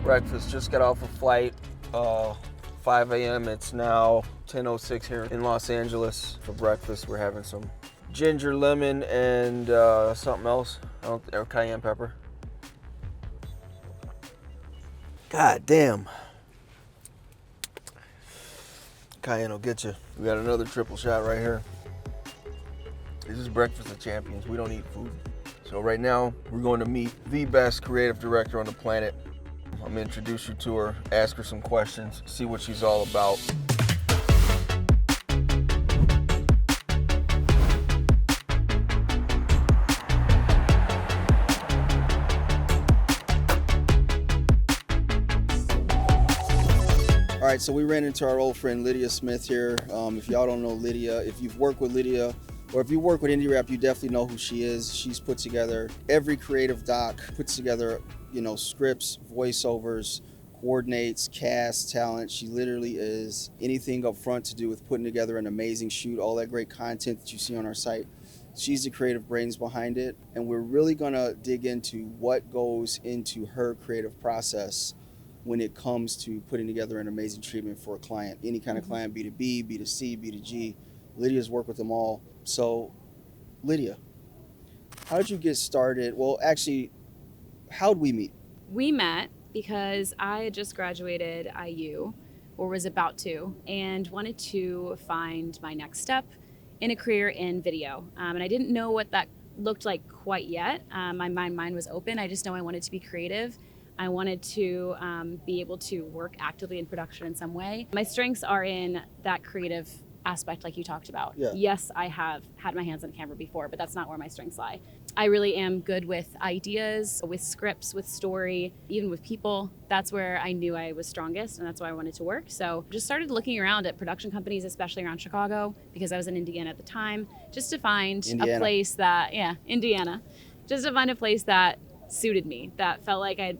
Breakfast, just got off a flight, 5 a.m. It's now 10:06 here in Los Angeles. For breakfast, we're having some ginger lemon and something else, or cayenne pepper. God damn. Cayenne will get you. We got another triple shot right here. This is Breakfast of Champions. We don't eat food. So right now, we're going to meet the best creative director on the planet. I'm gonna introduce you to her, ask her some questions, see what she's all about. All right, so we ran into our old friend Lydia Smyth here. If y'all don't know Lydia, if you've worked with Lydia, or if you work with INDIRAP, you definitely know who she is. She's put together every creative doc, puts together, scripts, voiceovers, coordinates, cast, talent. She literally is anything up front to do with putting together an amazing shoot, all that great content that you see on our site. She's the creative brains behind it, and we're really gonna dig into what goes into her creative process when it comes to putting together an amazing treatment for a client, any kind of client, B2B, B2C, B2G. Lydia's worked with them all. So, Lydia, how did you get started? Well, actually, how'd we meet? We met because I had just graduated IU, or was about to, and wanted to find my next step in a career in video. And I didn't know what that looked like quite yet. My mind was open. I just know I wanted to be creative. I wanted to be able to work actively in production in some way. My strengths are in that creative aspect like you talked about. Yeah. Yes, I have had my hands on camera before, but that's not where my strengths lie. I really am good with ideas, with scripts, with story, even with people. That's where I knew I was strongest, and that's why I wanted to work. So just started looking around at production companies, especially around Chicago, because I was in Indiana at the time, just to find a place that, Indiana, just to find a place that suited me, that felt like I,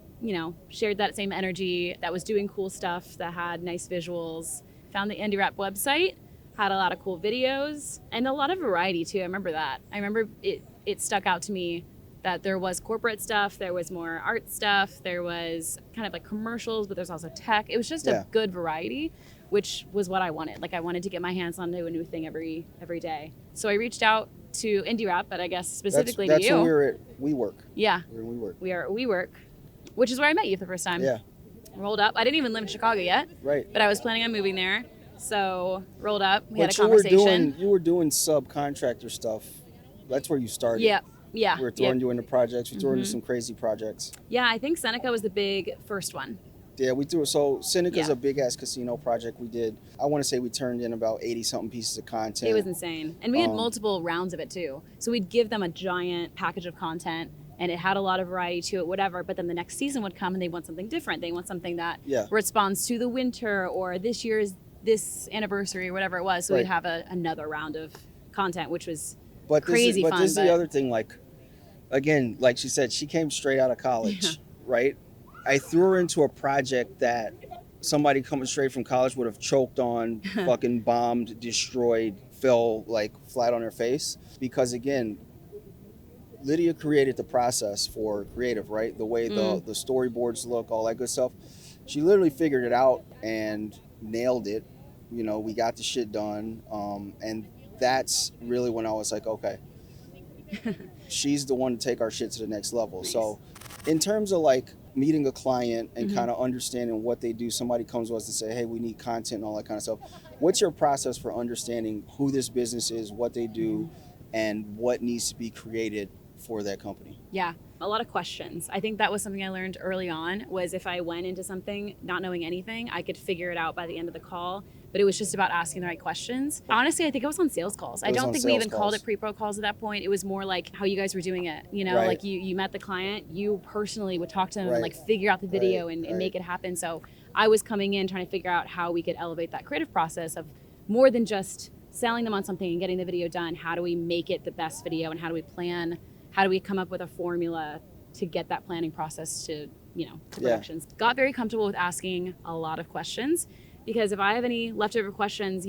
shared that same energy, that was doing cool stuff, that had nice visuals. Found the INDIRAP website, had a lot of cool videos, and a lot of variety too. I remember that. I remember it stuck out to me that there was corporate stuff, there was more art stuff, there was kind of like commercials, but there's also tech. It was just a good variety, which was what I wanted. Like I wanted to get my hands onto a new thing every day. So I reached out to INDIRAP, but I guess specifically to you. That's when we were at WeWork. Yeah. We were in WeWork. We are at WeWork, which is where I met you for the first time. Yeah. Rolled up. I didn't even live in Chicago yet. Right. But I was planning on moving there. So rolled up. We had a conversation. You were doing subcontractor stuff. That's where you started. Yeah. Yeah. We were throwing you into projects. We threw into some crazy projects. Yeah, I think Seneca was the big first one. Yeah, we threw. So Seneca's a big ass casino project we did. I want to say we turned in about 80 something pieces of content. It was insane. And we had multiple rounds of it too. So we'd give them a giant package of content, and it had a lot of variety to it, whatever. But then the next season would come and they want something different. They want something that responds to the winter or this year's this anniversary or whatever it was. So we'd have another round of content, which was crazy fun. But this is the other thing, like, again, like she said, she came straight out of college, right? I threw her into a project that somebody coming straight from college would have choked on, fucking bombed, destroyed, fell like flat on her face. Because again, Lydia created the process for creative, right? The way the storyboards look, all that good stuff. She literally figured it out and nailed it. We got the shit done. And that's really when I was like, okay, she's the one to take our shit to the next level. Nice. So in terms of like meeting a client and kind of understanding what they do, somebody comes to us and say, hey, we need content and all that kind of stuff. What's your process for understanding who this business is, what they do, and what needs to be created for that company? Yeah, a lot of questions. I think that was something I learned early on, was if I went into something not knowing anything, I could figure it out by the end of the call. But it was just about asking the right questions. Honestly, I think it was on sales calls. I don't think we even called it pre-pro calls at that point. It was more like how you guys were doing it. Like you met the client, you personally would talk to them and like figure out the video and make it happen. So I was coming in trying to figure out how we could elevate that creative process of more than just selling them on something and getting the video done. How do we make it the best video, and how do we plan? How do we come up with a formula to get that planning process to productions? Got very comfortable with asking a lot of questions, because if I have any leftover questions,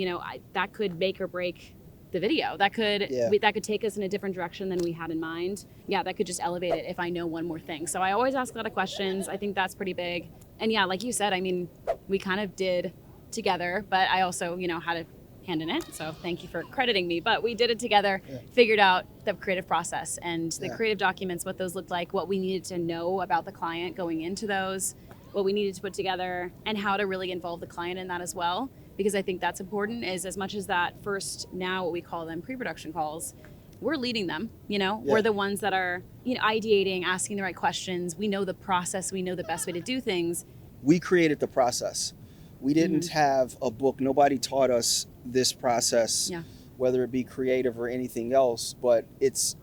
that could make or break the video. That could Yeah. that could take us in a different direction than we had in mind. Yeah, that could just elevate it if I know one more thing. So I always ask a lot of questions. I think that's pretty big. And yeah, like you said, I mean, we kind of did together, but I also, had a hand in it. So thank you for crediting me. But we did it together, figured out the creative process and the creative documents, what those looked like, what we needed to know about the client going into those, what we needed to put together, and how to really involve the client in that as well. Because I think that's important, is as much as that first, now what we call them pre-production calls, we're leading them, we're the ones that are, ideating, asking the right questions. We know the process. We know the best way to do things. We created the process. We didn't have a book. Nobody taught us this process, whether it be creative or anything else, but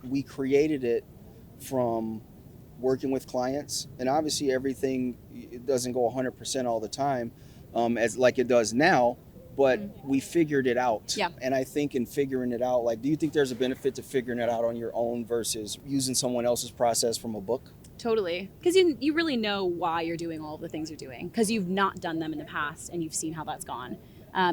we created it from working with clients. And obviously everything, it doesn't go 100% all the time, as like it does now, but we figured it out. Yeah. And I think in figuring it out, like, do you think there's a benefit to figuring it out on your own versus using someone else's process from a book? Totally. Because you really know why you're doing all of the things you're doing, because you've not done them in the past and you've seen how that's gone.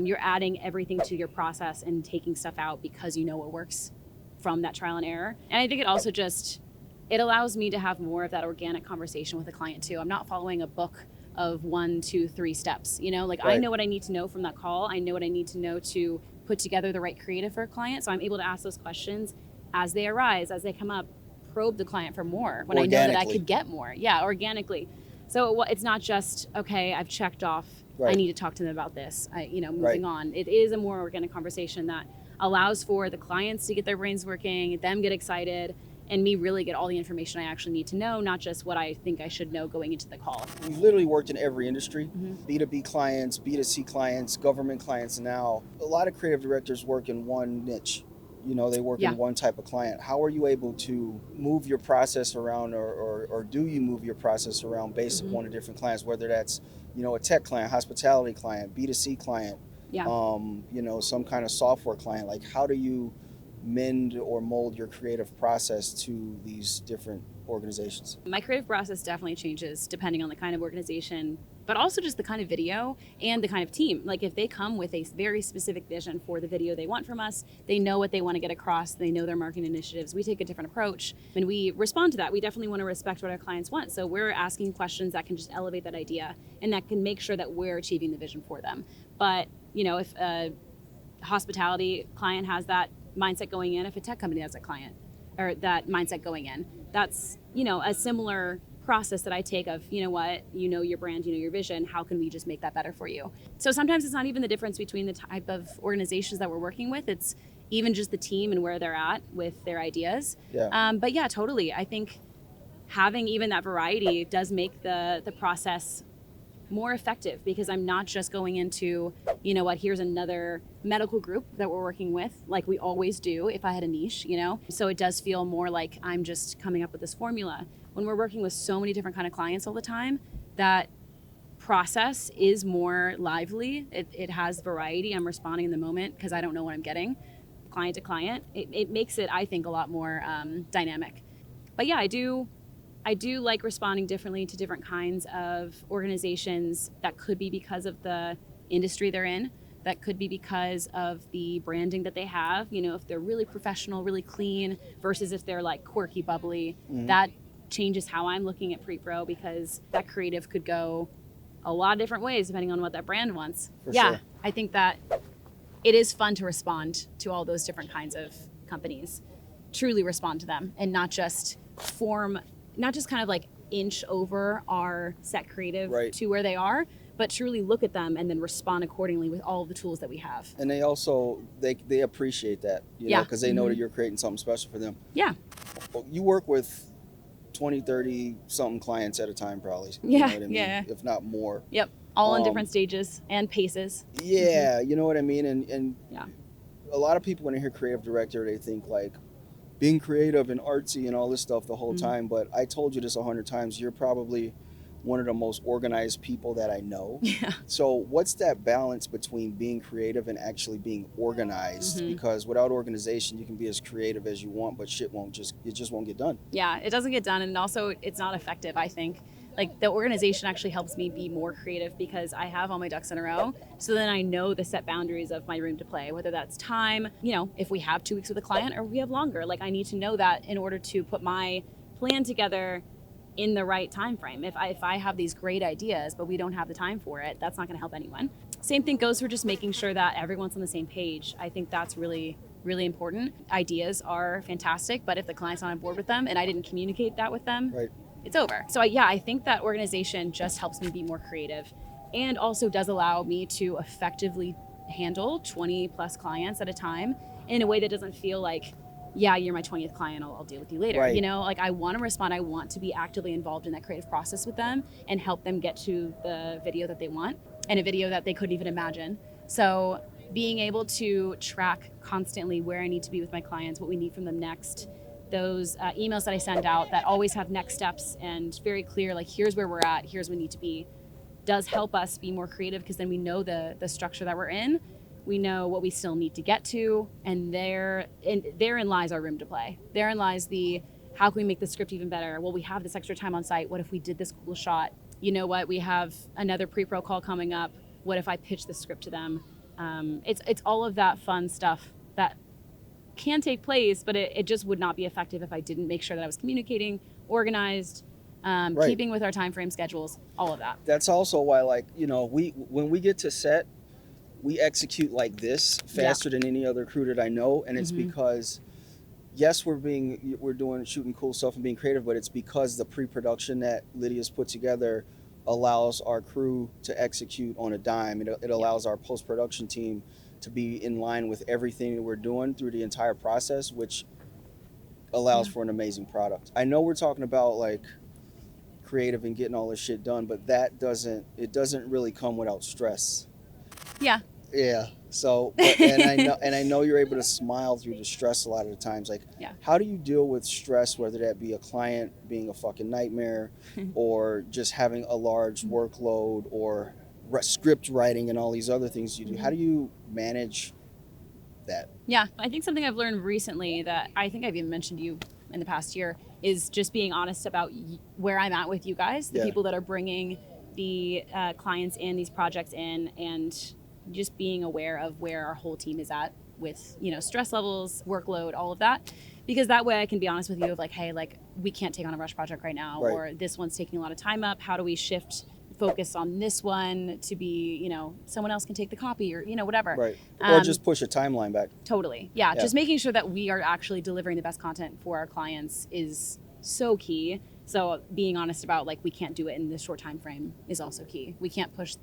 You're adding everything to your process and taking stuff out because you know what works from that trial and error. And I think it also it allows me to have more of that organic conversation with the client too. I'm not following a book of 1, 2, 3 steps, Right. I know what I need to know from that call. I know what I need to know to put together the right creative for a client. So I'm able to ask those questions as they arise, as they come up, probe the client for more when I know that I could get more. Yeah, organically. So it's not just, okay, I've checked off, I need to talk to them about this, moving on. It is a more organic conversation that allows for the clients to get their brains working, them get excited, and me really get all the information I actually need to know, not just what I think I should know going into the call. We've literally worked in every industry, B2B clients, B2C clients, government clients now. A lot of creative directors work in one niche. They work in one type of client. How are you able to move your process around, or do you move your process around based upon the different clients, whether that's, a tech client, hospitality client, B2C client, some kind of software client? Like, how do you mend or mold your creative process to these different organizations? My creative process definitely changes depending on the kind of organization, but also just the kind of video and the kind of team. Like, if they come with a very specific vision for the video they want from us, they know what they want to get across, they know their marketing initiatives, we take a different approach and we respond to that. We definitely want to respect what our clients want. So we're asking questions that can just elevate that idea and that can make sure that we're achieving the vision for them. But, if a hospitality client has that mindset going in, if a tech company has a client or that mindset going in, that's, a similar process that I take of, your brand, your vision, how can we just make that better for you? So sometimes it's not even the difference between the type of organizations that we're working with, it's even just the team and where they're at with their ideas. But yeah, totally. I think having even that variety does make the process more effective, because I'm not just going into, here's another medical group that we're working with, like we always do if I had a niche, So it does feel more like I'm just coming up with this formula. When we're working with so many different kind of clients all the time, that process is more lively. It has variety. I'm responding in the moment because I don't know what I'm getting, client to client. It makes it, I think, a lot more dynamic. But yeah, I do like responding differently to different kinds of organizations. That could be because of the industry they're in. That could be because of the branding that they have. If they're really professional, really clean, versus if they're like quirky, bubbly, that changes how I'm looking at pre-pro, because that creative could go a lot of different ways depending on what that brand wants. For sure. I think that it is fun to respond to all those different kinds of companies, truly respond to them, and not just kind of like inch over our set creative to where they are, but truly look at them and then respond accordingly with all of the tools that we have. And they also, they appreciate that, because they know that you're creating something special for them. Yeah. You work with 20, 30 something clients at a time, probably. You know what I mean? If not more. Yep. All in different stages and paces. Yeah. You know what I mean? And a lot of people, when they hear creative director, they think like being creative and artsy and all this stuff the whole time. But I told you this 100 times. You're probably one of the most organized people that I know. Yeah. So what's that balance between being creative and actually being organized? Because without organization, you can be as creative as you want, but it just won't get done. Yeah, it doesn't get done. And also it's not effective, I think. Like the organization actually helps me be more creative because I have all my ducks in a row. So then I know the set boundaries of my room to play, whether that's time, if we have 2 weeks with a client or we have longer. Like I need to know that in order to put my plan together in the right time frame. If I have these great ideas, but we don't have the time for it, that's not going to help anyone. Same thing goes for just making sure that everyone's on the same page. I think that's really, really important. Ideas are fantastic, but if the client's not on board with them and I didn't communicate that with them, Right. it's over. So I think that organization just helps me be more creative and also does allow me to effectively handle 20 plus clients at a time in a way that doesn't feel like, yeah, you're my 20th client, I'll deal with you later. Right. Like I want to respond. I want to be actively involved in that creative process with them and help them get to the video that they want and a video that they couldn't even imagine. So being able to track constantly where I need to be with my clients, what we need from them next, those emails that I send out that always have next steps and very clear, like here's where we're at, here's where we need to be, does help us be more creative because then we know the structure that we're in. We know what we still need to get to, and therein lies our room to play. Therein lies the, how can we make the script even better? Well, we have this extra time on site. What if we did this cool shot? You know what? We have another pre-pro call coming up. What if I pitch the script to them? It's all of that fun stuff that can take place, but it just would not be effective if I didn't make sure that I was communicating, organized, Right. keeping with our time frame schedules, all of that. That's also why, when we get to set, we execute like this faster than any other crew that I know, and it's because, yes, we're shooting cool stuff and being creative, but it's because the pre-production that Lydia's put together allows our crew to execute on a dime. It allows our post-production team to be in line with everything that we're doing through the entire process, which allows for an amazing product. I know we're talking about like creative and getting all this shit done, but it doesn't really come without stress. Yeah. Yeah. So, and I know you're able to smile through the stress a lot of the times. Like, how do you deal with stress, whether that be a client being a fucking nightmare or just having a large workload or script writing and all these other things you do? How do you manage that? Yeah, I think something I've learned recently that I think I've even mentioned to you in the past year is just being honest about where I'm at with you guys, the people that are bringing the clients in, these projects in, and just being aware of where our whole team is at with, stress levels, workload, all of that. Because that way I can be honest with you of like, hey, like we can't take on a rush project right now, or this one's taking a lot of time up. How do we shift focus on this one to be, someone else can take the copy or, whatever. Right. Or just push a timeline back. Totally. Yeah. Just making sure that we are actually delivering the best content for our clients is so key. So being honest about like we can't do it in this short time frame is also key. We can't push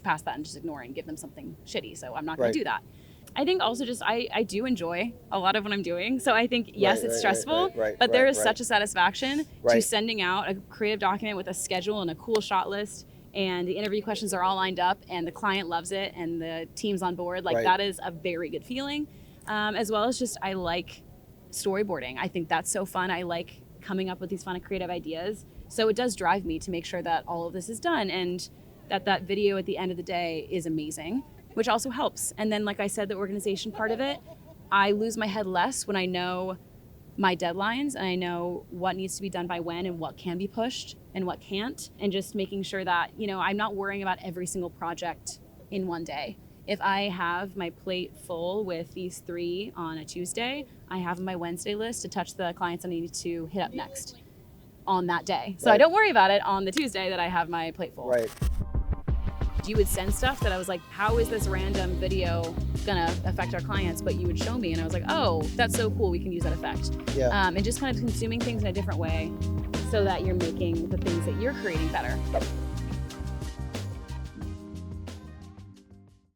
past that and just ignore and give them something shitty. So I'm not going to do that. I think also just I do enjoy a lot of what I'm doing. So I think yes, it's stressful, but there is such a satisfaction to sending out a creative document with a schedule and a cool shot list, and the interview questions are all lined up and the client loves it and the team's on board. Like that is a very good feeling. As well as just I like storyboarding. I think that's so fun. I like coming up with these fun and creative ideas. So it does drive me to make sure that all of this is done and that video at the end of the day is amazing, which also helps. And then, like I said, the organization part of it, I lose my head less when I know my deadlines and I know what needs to be done by when and what can be pushed and what can't. And just making sure that, I'm not worrying about every single project in one day. If I have my plate full with these 3 on a Tuesday, I have my Wednesday list to touch the clients I need to hit up next on that day. So I don't worry about it on the Tuesday that I have my plate full. Right. You would send stuff that I was like, how is this random video gonna affect our clients? But you would show me and I was like, oh, that's so cool. We can use that effect. Yeah. And just kind of consuming things in a different way so that you're making the things that you're creating better.